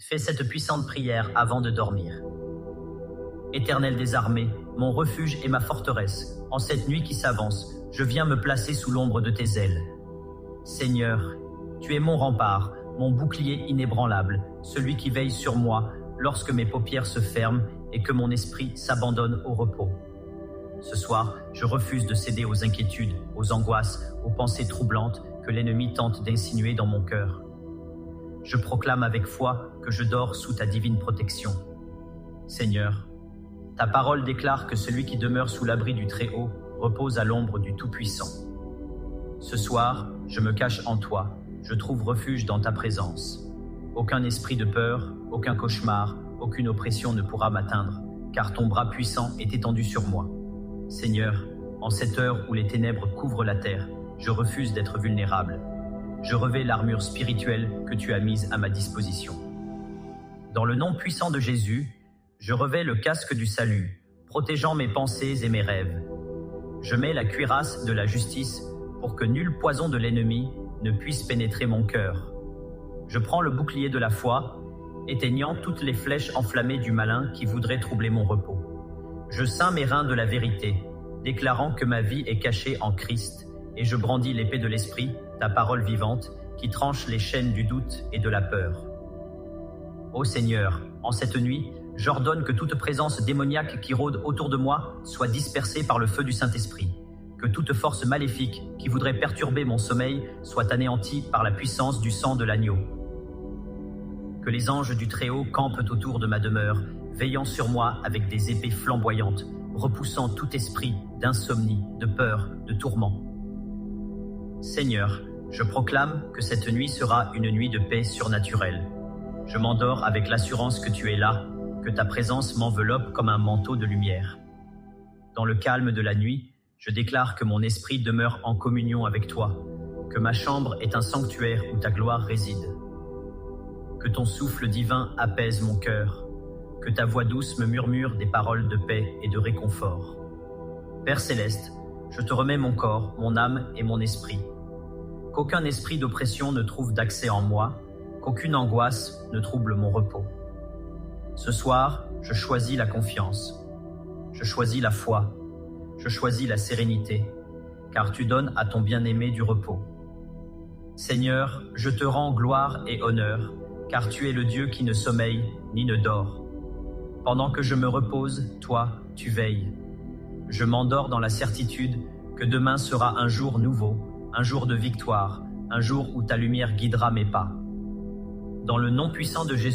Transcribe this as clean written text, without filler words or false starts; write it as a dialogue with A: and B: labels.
A: Fais cette puissante prière avant de dormir. Éternel des armées, mon refuge et ma forteresse, en cette nuit qui s'avance, je viens me placer sous l'ombre de tes ailes. Seigneur, tu es mon rempart, mon bouclier inébranlable, celui qui veille sur moi lorsque mes paupières se ferment et que mon esprit s'abandonne au repos. Ce soir, je refuse de céder aux inquiétudes, aux angoisses, aux pensées troublantes que l'ennemi tente d'insinuer dans mon cœur. Je proclame avec foi que je dors sous ta divine protection. Seigneur, ta parole déclare que celui qui demeure sous l'abri du Très-Haut repose à l'ombre du Tout-Puissant. Ce soir, je me cache en toi, je trouve refuge dans ta présence. Aucun esprit de peur, aucun cauchemar, aucune oppression ne pourra m'atteindre, car ton bras puissant est étendu sur moi. Seigneur, en cette heure où les ténèbres couvrent la terre, je refuse d'être vulnérable. Je revêts l'armure spirituelle que tu as mise à ma disposition. Dans le nom puissant de Jésus, je revêts le casque du salut, protégeant mes pensées et mes rêves. Je mets la cuirasse de la justice pour que nul poison de l'ennemi ne puisse pénétrer mon cœur. Je prends le bouclier de la foi, éteignant toutes les flèches enflammées du malin qui voudrait troubler mon repos. Je ceins mes reins de la vérité, déclarant que ma vie est cachée en Christ, et je brandis l'épée de l'Esprit, ta parole vivante, qui tranche les chaînes du doute et de la peur. Ô Seigneur, en cette nuit, j'ordonne que toute présence démoniaque qui rôde autour de moi soit dispersée par le feu du Saint-Esprit, que toute force maléfique qui voudrait perturber mon sommeil soit anéantie par la puissance du sang de l'agneau. Que les anges du Très-Haut campent autour de ma demeure, veillant sur moi avec des épées flamboyantes, repoussant tout esprit d'insomnie, de peur, de tourment. Seigneur, je proclame que cette nuit sera une nuit de paix surnaturelle. Je m'endors avec l'assurance que tu es là, que ta présence m'enveloppe comme un manteau de lumière. Dans le calme de la nuit, je déclare que mon esprit demeure en communion avec toi, que ma chambre est un sanctuaire où ta gloire réside. Que ton souffle divin apaise mon cœur, que ta voix douce me murmure des paroles de paix et de réconfort. Père céleste, je te remets mon corps, mon âme et mon esprit. Qu'aucun esprit d'oppression ne trouve d'accès en moi, qu'aucune angoisse ne trouble mon repos. Ce soir, je choisis la confiance, je choisis la foi, je choisis la sérénité, car tu donnes à ton bien-aimé du repos. Seigneur, je te rends gloire et honneur, car tu es le Dieu qui ne sommeille ni ne dort. Pendant que je me repose, toi, tu veilles. Je m'endors dans la certitude que demain sera un jour nouveau, un jour de victoire, un jour où ta lumière guidera mes pas. Dans le nom puissant de Jésus,